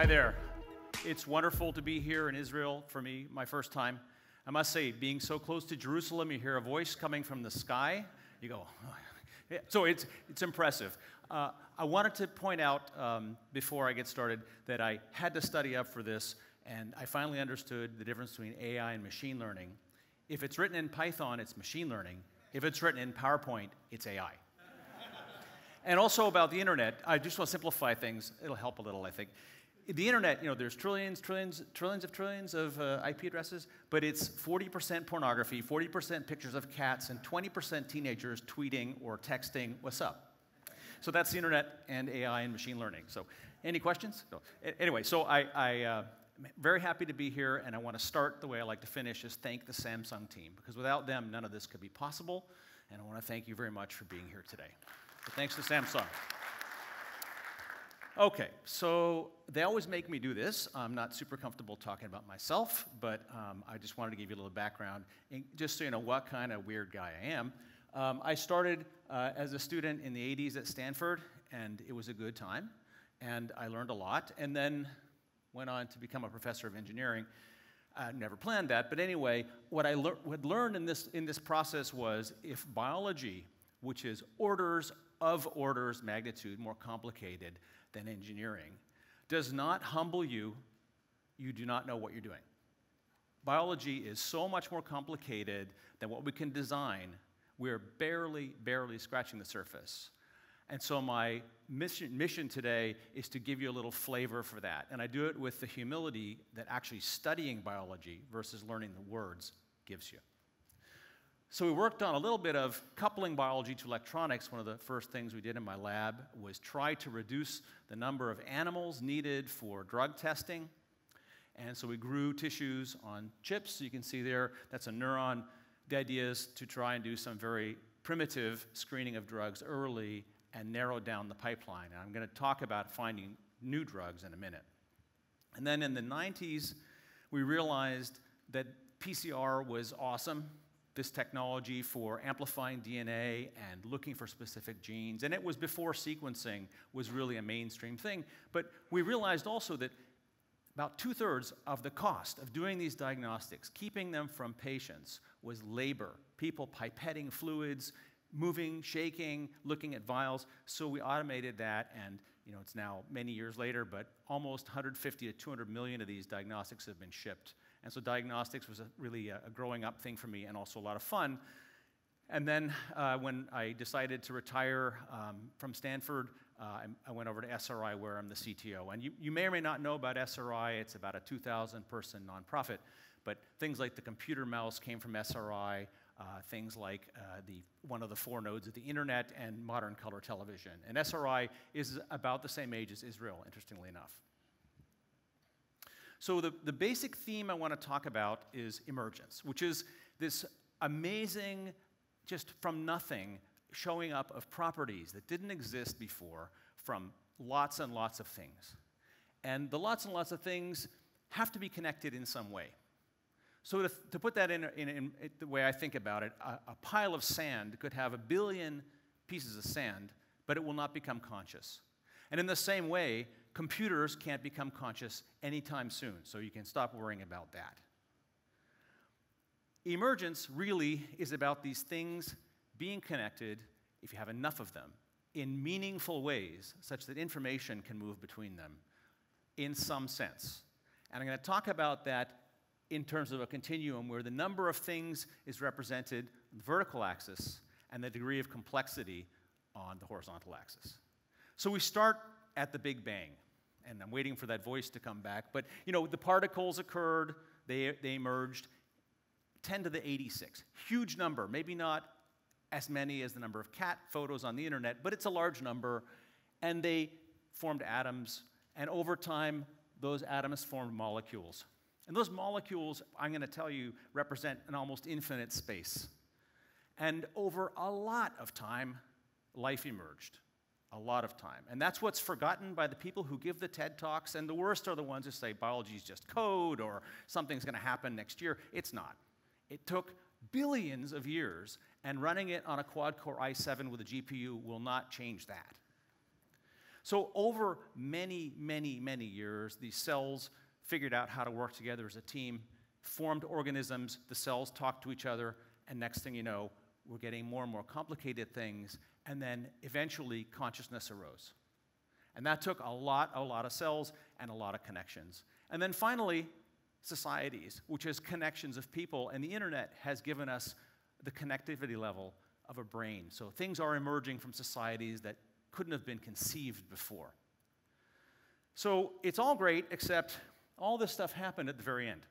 Hi there. It's wonderful to be here in Israel for me, my first time. I must say, being so close to Jerusalem, you hear a voice coming from the sky. You go, oh. Yeah, so it's impressive. I wanted to point out before I get started that I had to study up for this, and I finally understood the difference between AI and machine learning. If it's written in Python, it's machine learning. If it's written in PowerPoint, it's AI. And also about the internet, I just want to simplify things. It'll help a little, I think. The internet, there's trillions of IP addresses, but it's 40% pornography, 40% pictures of cats, and 20% teenagers tweeting or texting, "What's up?" So that's the internet and AI and machine learning. So any questions? No. Anyway, so I'm very happy to be here, and I want to start the way I like to finish is thank the Samsung team, because without them, none of this could be possible, and I want to thank you very much for being here today. So thanks to Samsung. Okay, so they always make me do this. I'm not super comfortable talking about myself, but I just wanted to give you a little background, and just so you know what kind of weird guy I am. I started as a student in the 80s at Stanford, and it was a good time, and I learned a lot, and then went on to become a professor of engineering. I never planned that, but anyway, what I had learned in this process was if biology, which is orders of orders magnitude more complicated than engineering, does not humble you, you do not know what you're doing. Biology is so much more complicated than what we can design. We're barely scratching the surface. And so my mission today is to give you a little flavor for that. And I do it with the humility that actually studying biology versus learning the words gives you. So we worked on a little bit of coupling biology to electronics. One of the first things we did in my lab was try to reduce the number of animals needed for drug testing. And so we grew tissues on chips. So you can see there, that's a neuron. The idea is to try and do some very primitive screening of drugs early and narrow down the pipeline. And I'm going to talk about finding new drugs in a minute. And then in the 90s, we realized that PCR was awesome. This technology for amplifying DNA and looking for specific genes. And it was before sequencing was really a mainstream thing. But we realized also that about 2/3 of the cost of doing these diagnostics, keeping them from patients, was labor. People pipetting fluids, moving, shaking, looking at vials. So we automated that, and it's now many years later, but almost 150 to 200 million of these diagnostics have been shipped. And so diagnostics was really a growing up thing for me and also a lot of fun. And then when I decided to retire from Stanford, I went over to SRI where I'm the CTO. And you may or may not know about SRI. It's about a 2,000-person nonprofit. But things like the computer mouse came from SRI, things like one of the 4 nodes of the internet and modern color television. And SRI is about the same age as Israel, interestingly enough. So the basic theme I want to talk about is emergence, which is this amazing, just from nothing, showing up of properties that didn't exist before from lots and lots of things. And the lots and lots of things have to be connected in some way. So to put that in the way I think about it, a pile of sand could have 1 billion pieces of sand, but it will not become conscious. And in the same way, computers can't become conscious anytime soon, so you can stop worrying about that. Emergence really is about these things being connected, if you have enough of them, in meaningful ways, such that information can move between them in some sense. And I'm going to talk about that in terms of a continuum where the number of things is represented on the vertical axis and the degree of complexity on the horizontal axis. So we start at the Big Bang, and I'm waiting for that voice to come back. But the particles occurred; they emerged. 10 to the 86, huge number. Maybe not as many as the number of cat photos on the internet, but it's a large number. And they formed atoms, and over time, those atoms formed molecules. And those molecules, I'm going to tell you, represent an almost infinite space. And over a lot of time, life emerged. A lot of time. And that's what's forgotten by the people who give the TED Talks, and the worst are the ones who say biology is just code or something's going to happen next year. It's not. It took billions of years, and running it on a quad-core i7 with a GPU will not change that. So over many, many, many years, these cells figured out how to work together as a team, formed organisms, the cells talked to each other, and next thing you know, we're getting more and more complicated things, and then eventually consciousness arose. And that took a lot of cells and a lot of connections. And then finally, societies, which is connections of people, and the internet has given us the connectivity level of a brain. So things are emerging from societies that couldn't have been conceived before. So it's all great, except all this stuff happened at the very end.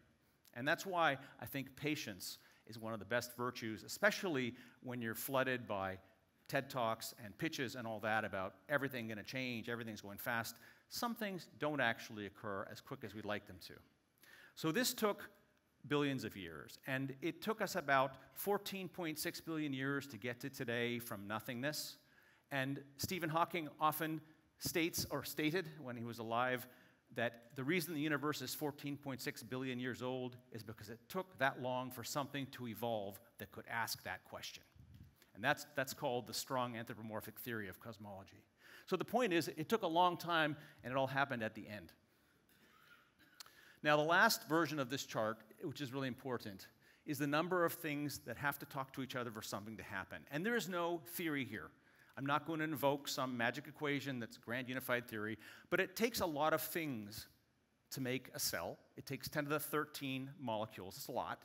And that's why I think patience is one of the best virtues, especially when you're flooded by TED Talks and pitches and all that about everything going to change, everything's going fast. Some things don't actually occur as quick as we'd like them to. So this took billions of years, and it took us about 14.6 billion years to get to today from nothingness. And Stephen Hawking often states, or stated when he was alive, that the reason the universe is 14.6 billion years old is because it took that long for something to evolve that could ask that question. And that's called the strong anthropomorphic theory of cosmology. So the point is, it took a long time, and it all happened at the end. Now, the last version of this chart, which is really important, is the number of things that have to talk to each other for something to happen. And there is no theory here. I'm not going to invoke some magic equation that's grand unified theory, but it takes a lot of things to make a cell. It takes 10 to the 13 molecules. It's a lot.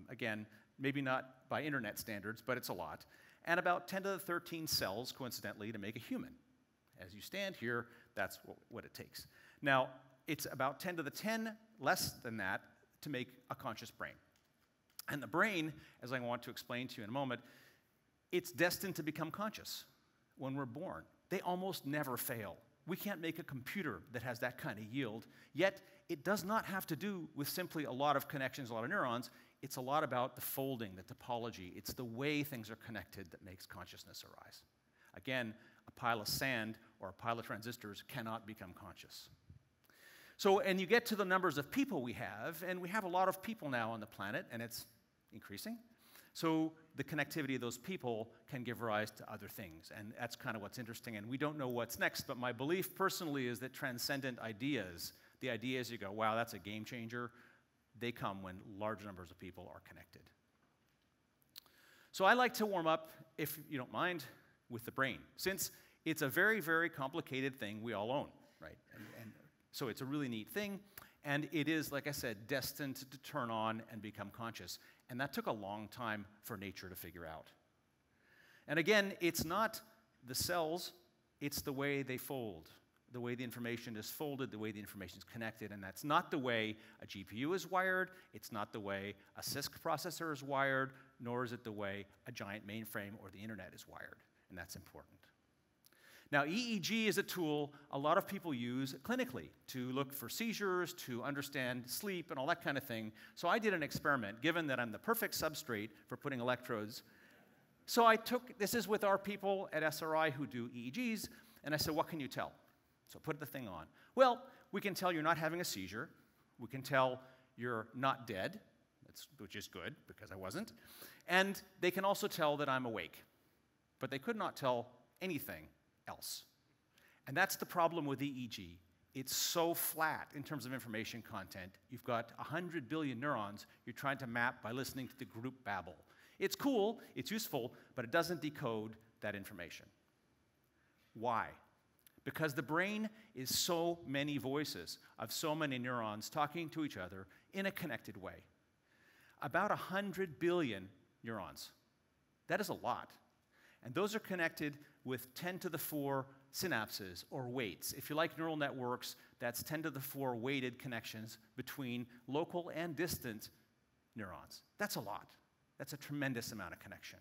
Again, maybe not by internet standards, but it's a lot. And about 10 to the 13 cells, coincidentally, to make a human. As you stand here, that's what it takes. Now, it's about 10 to the 10, less than that, to make a conscious brain. And the brain, as I want to explain to you in a moment, it's destined to become conscious when we're born. They almost never fail. We can't make a computer that has that kind of yield, yet it does not have to do with simply a lot of connections, a lot of neurons. It's a lot about the folding, the topology. It's the way things are connected that makes consciousness arise. Again, a pile of sand or a pile of transistors cannot become conscious. So, and you get to the numbers of people we have, and we have a lot of people now on the planet, and it's increasing. So the connectivity of those people can give rise to other things, and that's kind of what's interesting, and we don't know what's next, but my belief personally is that transcendent ideas, the ideas you go, wow, that's a game changer, they come when large numbers of people are connected. So I like to warm up, if you don't mind, with the brain, since it's a very, very complicated thing we all own, right? And so it's a really neat thing, and it is, like I said, destined to turn on and become conscious. And that took a long time for nature to figure out. And again, it's not the cells, it's the way they fold, the way the information is folded, the way the information is connected, and that's not the way a GPU is wired, it's not the way a CISC processor is wired, nor is it the way a giant mainframe or the internet is wired, and that's important. Now, EEG is a tool a lot of people use clinically to look for seizures, to understand sleep, and all that kind of thing. So I did an experiment, given that I'm the perfect substrate for putting electrodes. So this is with our people at SRI who do EEGs, and I said, what can you tell? So put the thing on. Well, we can tell you're not having a seizure. We can tell you're not dead, which is good, because I wasn't. And they can also tell that I'm awake. But they could not tell anything else. And that's the problem with EEG. It's so flat in terms of information content. You've got 100 billion neurons you're trying to map by listening to the group babble. It's cool, it's useful, but it doesn't decode that information. Why? Because the brain is so many voices of so many neurons talking to each other in a connected way. About 100 billion neurons. That is a lot. And those are connected with 10 to the 4 synapses, or weights. If you like neural networks, that's 10 to the 4 weighted connections between local and distant neurons. That's a lot. That's a tremendous amount of connection.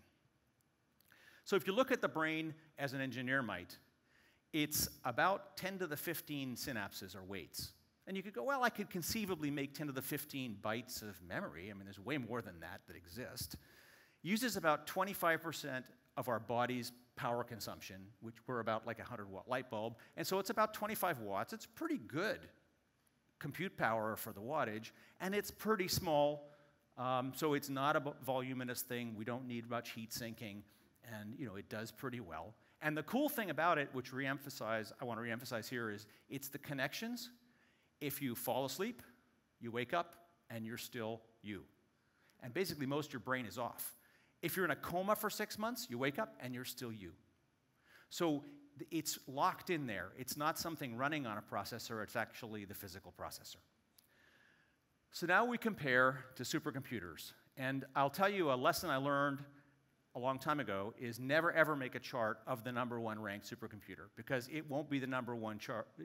So if you look at the brain as an engineer might, it's about 10 to the 15 synapses, or weights. And you could go, well, I could conceivably make 10 to the 15 bytes of memory. I mean, there's way more than that exist. Uses about 25% of our body's power consumption, which we're about like a 100-watt light bulb. And so it's about 25 watts. It's pretty good compute power for the wattage, and it's pretty small. So it's not a voluminous thing. We don't need much heat sinking, and it does pretty well. And the cool thing about it, which I want to reemphasize here, is it's the connections. If you fall asleep, you wake up, and you're still you. And basically, most of your brain is off. If you're in a coma for 6 months, you wake up, and you're still you. So it's locked in there. It's not something running on a processor. It's actually the physical processor. So now we compare to supercomputers. And I'll tell you a lesson I learned a long time ago is never ever make a chart of the #1 ranked supercomputer, because it won't be the #1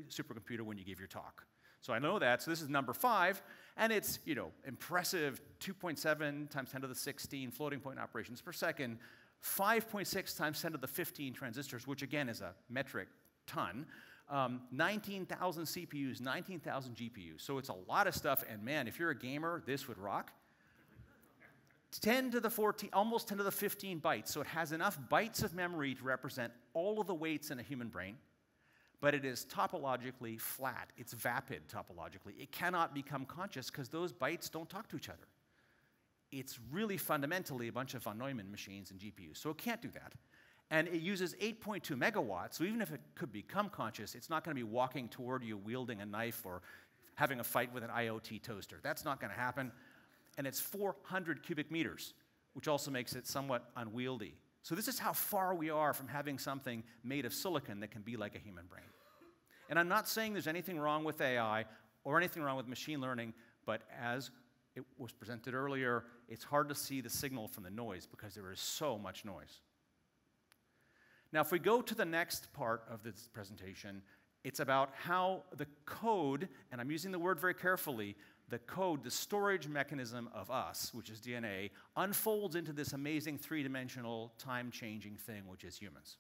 supercomputer when you give your talk. So I know that. So this is number 5, and it's, impressive 2.7 times 10 to the 16 floating point operations per second, 5.6 times 10 to the 15 transistors, which again is a metric ton, 19,000 CPUs, 19,000 GPUs. So it's a lot of stuff, and man, if you're a gamer, this would rock. 10 to the 14, almost 10 to the 15 bytes. So it has enough bytes of memory to represent all of the weights in a human brain, but it is topologically flat. It's vapid topologically. It cannot become conscious because those bytes don't talk to each other. It's really fundamentally a bunch of von Neumann machines and GPUs, so it can't do that. And it uses 8.2 megawatts, so even if it could become conscious, it's not going to be walking toward you wielding a knife or having a fight with an IoT toaster. That's not going to happen. And it's 400 cubic meters, which also makes it somewhat unwieldy. So this is how far we are from having something made of silicon that can be like a human brain. And I'm not saying there's anything wrong with AI or anything wrong with machine learning, but as it was presented earlier, it's hard to see the signal from the noise because there is so much noise. Now, if we go to the next part of this presentation, it's about how the code, and I'm using the word very carefully, the code, the storage mechanism of us, which is DNA, unfolds into this amazing three-dimensional, time-changing thing, which is humans.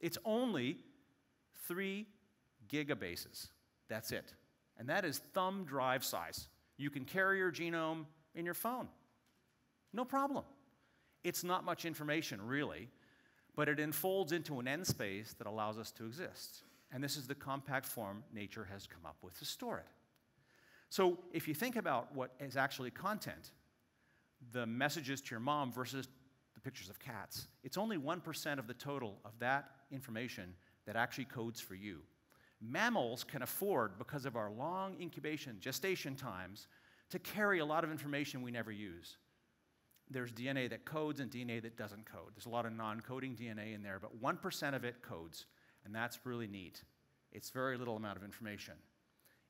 It's only 3 gigabases. That's it. And that is thumb drive size. You can carry your genome in your phone. No problem. It's not much information, really, but it unfolds into an end space that allows us to exist. And this is the compact form nature has come up with to store it. So if you think about what is actually content, the messages to your mom versus the pictures of cats, it's only 1% of the total of that information that actually codes for you. Mammals can afford, because of our long incubation, gestation times, to carry a lot of information we never use. There's DNA that codes and DNA that doesn't code. There's a lot of non-coding DNA in there, but 1% of it codes, and that's really neat. It's very little amount of information.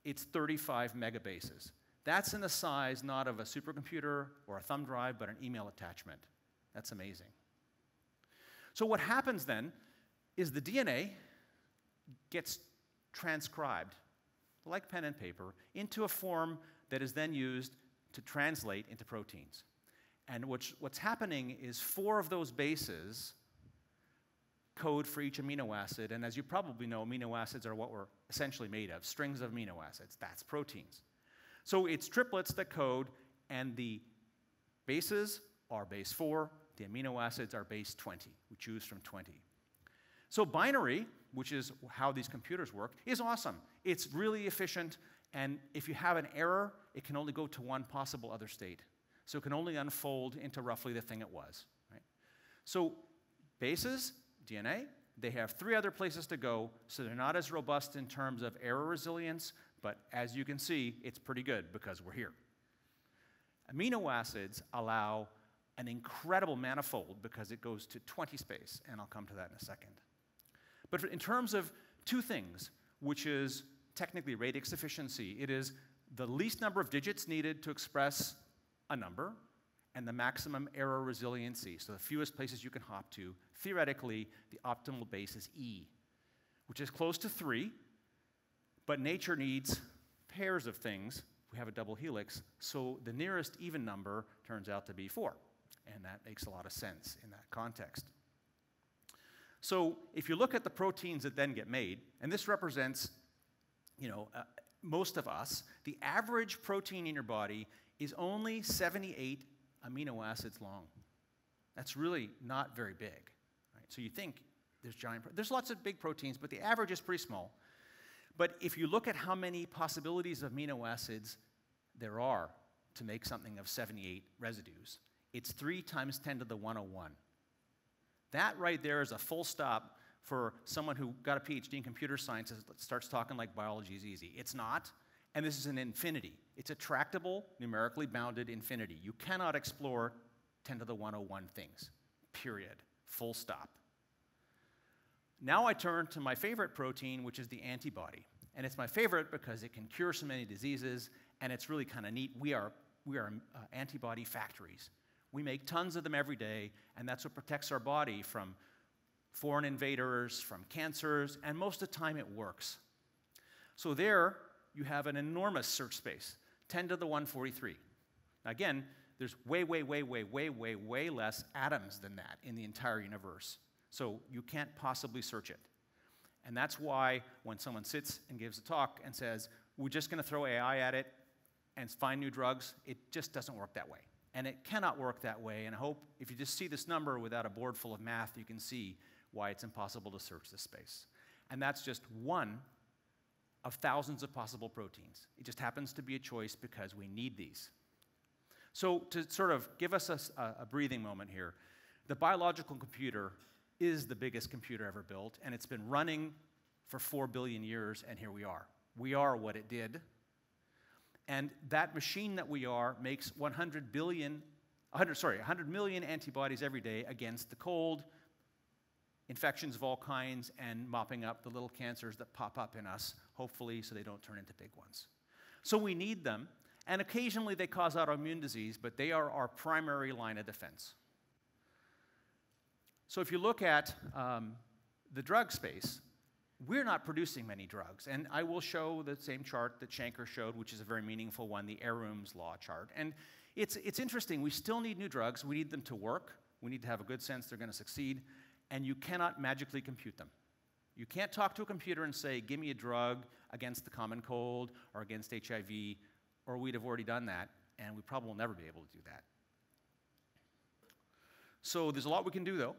It's 35 megabases. That's in the size not of a supercomputer or a thumb drive, but an email attachment. That's amazing. So what happens then is the DNA gets transcribed, like pen and paper, into a form that is then used to translate into proteins. And what's happening is 4 of those bases code for each amino acid, and as you probably know, amino acids are what we're essentially made of, strings of amino acids. That's proteins. So it's triplets that code, and the bases are base 4, the amino acids are base 20. We choose from 20. So binary, which is how these computers work, is awesome. It's really efficient, and if you have an error, it can only go to one possible other state. So it can only unfold into roughly the thing it was. Right? So bases, DNA, they have 3 other places to go, so they're not as robust in terms of error resilience, but as you can see, it's pretty good because we're here. Amino acids allow an incredible manifold because it goes to 20 space, and I'll come to that in a second. But in terms of 2 things, which is technically radix efficiency, it is the least number of digits needed to express a number, and the maximum error resiliency, so the fewest places you can hop to. Theoretically, the optimal base is E, which is close to 3, but nature needs pairs of things. We have a double helix, so the nearest even number turns out to be 4, and that makes a lot of sense in that context. So if you look at the proteins that then get made, and this represents, most of us, the average protein in your body is only 78 amino acids long. That's really not very big. Right? So you think there's lots of big proteins, but the average is pretty small. But if you look at how many possibilities of amino acids there are to make something of 78 residues, it's 3 times 10 to the 101. That right there is a full stop for someone who got a PhD in computer science and starts talking like biology is easy. It's not, and this is an infinity. It's a tractable, numerically bounded infinity. You cannot explore 10 to the 101 things, period, full stop. Now I turn to my favorite protein, which is the antibody. And it's my favorite because it can cure so many diseases, and it's really kind of neat. We are antibody factories. We make tons of them every day, and that's what protects our body from foreign invaders, from cancers, and most of the time it works. So there you have an enormous search space, 10 to the 143. Now again, there's way less atoms than that in the entire universe. So you can't possibly search it. And that's why when someone sits and gives a talk and says, we're just going to throw AI at it and find new drugs, it just doesn't work that way. And it cannot work that way. And I hope if you just see this number without a board full of math, you can see why it's impossible to search this space. And that's just one of thousands of possible proteins. It just happens to be a choice because we need these. So to sort of give us a breathing moment here, the biological computer is the biggest computer ever built, and it's been running for 4 billion years, and here we are. We are what it did. And that machine that we are makes 100 million antibodies every day against the cold, infections of all kinds, and mopping up the little cancers that pop up in us, hopefully so they don't turn into big ones. So we need them, and occasionally they cause autoimmune disease, but they are our primary line of defense. So if you look at the drug space, we're not producing many drugs. And I will show the same chart that Shankar showed, which is a very meaningful one, the Heirloom's law chart. And it's interesting. We still need new drugs. We need them to work. We need to have a good sense they're going to succeed. And you cannot magically compute them. You can't talk to a computer and say, give me a drug against the common cold or against HIV, or we'd have already done that, and we probably will never be able to do that. So there's a lot we can do, though.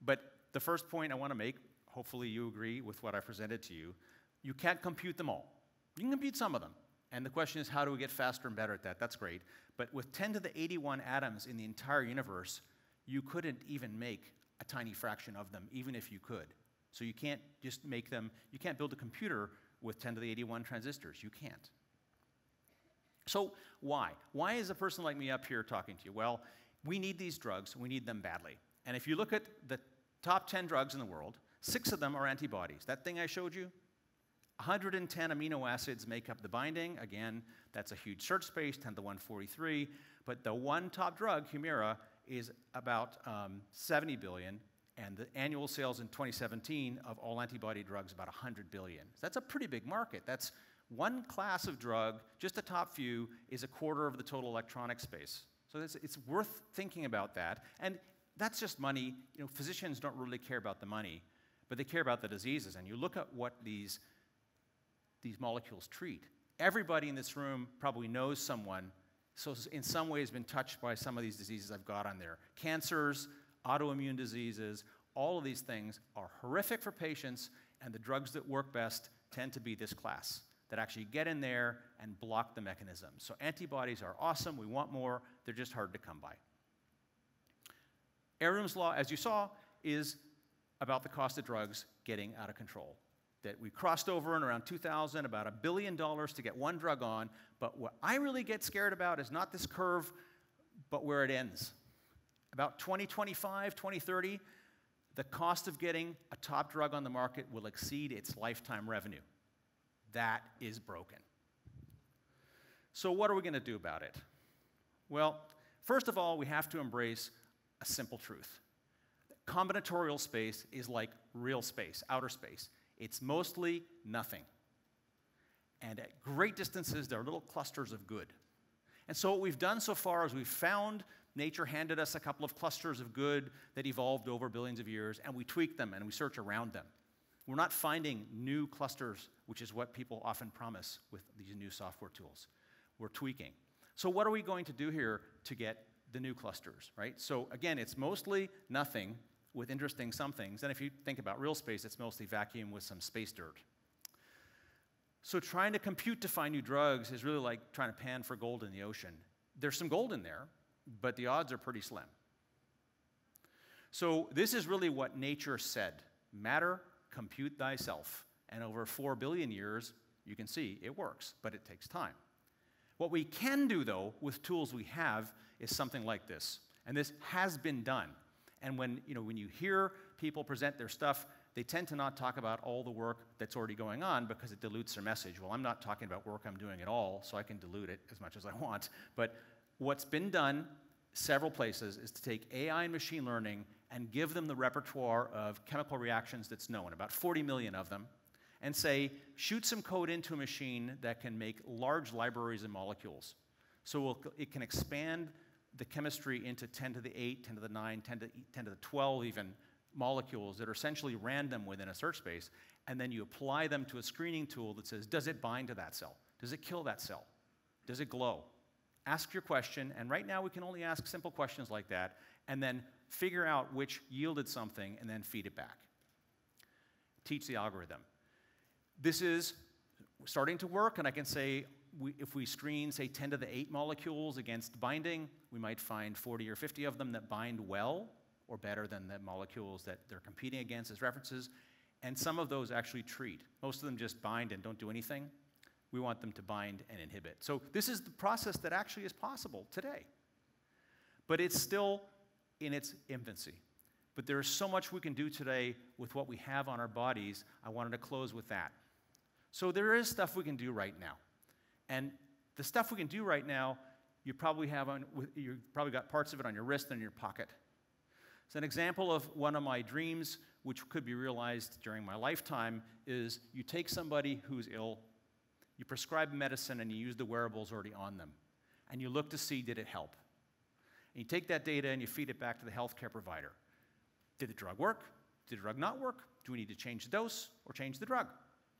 But the first point I want to make, hopefully you agree with what I presented to you, you can't compute them all. You can compute some of them. And the question is, how do we get faster and better at that? That's great. But with 10 to the 81 atoms in the entire universe, you couldn't even make a tiny fraction of them, even if you could. So you can't just make them, you can't build a computer with 10 to the 81 transistors. You can't. So why? Why is a person like me up here talking to you? Well, we need these drugs. We need them badly. And if you look at the top 10 drugs in the world, 6 of them are antibodies. That thing I showed you, 110 amino acids make up the binding. Again, that's a huge search space, 10 to the 143. But the one top drug, Humira, is about 70 billion, and the annual sales in 2017 of all antibody drugs about 100 billion. So that's a pretty big market. That's one class of drug, just the top few, is a quarter of the total electronic space. So it's worth thinking about that. And that's just money. You know, physicians don't really care about the money, but they care about the diseases. And you look at what these molecules treat. Everybody in this room probably knows someone, so in some ways been touched by some of these diseases I've got on there. Cancers, autoimmune diseases, all of these things are horrific for patients, and the drugs that work best tend to be this class that actually get in there and block the mechanism. So antibodies are awesome. We want more. They're just hard to come by. Heirloom's law, as you saw, is about the cost of drugs getting out of control. That we crossed over in around 2000, about $1 billion to get one drug on. But what I really get scared about is not this curve, but where it ends. About 2025, 2030, the cost of getting a top drug on the market will exceed its lifetime revenue. That is broken. So what are we going to do about it? Well, first of all, we have to embrace a simple truth. Combinatorial space is like real space, outer space. It's mostly nothing. And at great distances, there are little clusters of good. And so what we've done so far is we've found, nature handed us a couple of clusters of good that evolved over billions of years, and we tweak them and we search around them. We're not finding new clusters, which is what people often promise with these new software tools. We're tweaking. So what are we going to do here to get the new clusters, right? So again, it's mostly nothing with interesting somethings. And if you think about real space, it's mostly vacuum with some space dirt. So trying to compute to find new drugs is really like trying to pan for gold in the ocean. There's some gold in there, but the odds are pretty slim. So this is really what nature said. Matter compute thyself. And over 4 billion years, you can see it works, but it takes time. What we can do, though, with tools we have, is something like this. And this has been done. And when you hear people present their stuff, they tend to not talk about all the work that's already going on because it dilutes their message. Well, I'm not talking about work I'm doing at all, so I can dilute it as much as I want. But what's been done several places is to take AI and machine learning and give them the repertoire of chemical reactions that's known, about 40 million of them, and say, shoot some code into a machine that can make large libraries of molecules. So it can expand the chemistry into 10 to the 8, 10 to the 9, 10 to the 12 even molecules that are essentially random within a search space, and then you apply them to a screening tool that says, does it bind to that cell? Does it kill that cell? Does it glow? Ask your question, and right now we can only ask simple questions like that, and then figure out which yielded something, and then feed it back. Teach the algorithm. This is starting to work, and I can say if we screen, say, 10 to the 8 molecules against binding, we might find 40 or 50 of them that bind well or better than the molecules that they're competing against as references, and some of those actually treat. Most of them just bind and don't do anything. We want them to bind and inhibit. So this is the process that actually is possible today. But it's still in its infancy. But there is so much we can do today with what we have on our bodies. I wanted to close with that. So there is stuff we can do right now. And the stuff we can do right now, you probably got parts of it on your wrist and in your pocket. So an example of one of my dreams, which could be realized during my lifetime, is you take somebody who's ill, you prescribe medicine, and you use the wearables already on them. And you look to see, did it help? And you take that data and you feed it back to the healthcare provider. Did the drug work? Did the drug not work? Do we need to change the dose or change the drug?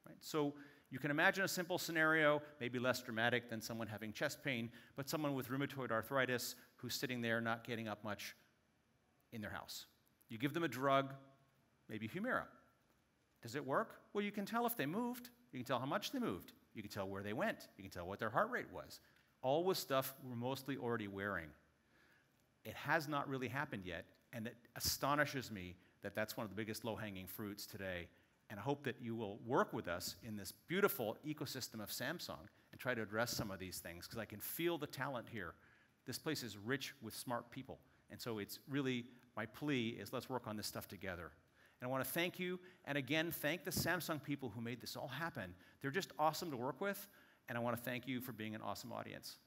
Right? So you can imagine a simple scenario, maybe less dramatic than someone having chest pain, but someone with rheumatoid arthritis who's sitting there not getting up much in their house. You give them a drug, maybe Humira. Does it work? Well, you can tell if they moved. You can tell how much they moved. You can tell where they went. You can tell what their heart rate was. All with stuff we're mostly already wearing. It has not really happened yet, and it astonishes me that that's one of the biggest low-hanging fruits today. And I hope that you will work with us in this beautiful ecosystem of Samsung and try to address some of these things, because I can feel the talent here. This place is rich with smart people. And so it's really, my plea is let's work on this stuff together. And I want to thank you, and again, thank the Samsung people who made this all happen. They're just awesome to work with, and I want to thank you for being an awesome audience.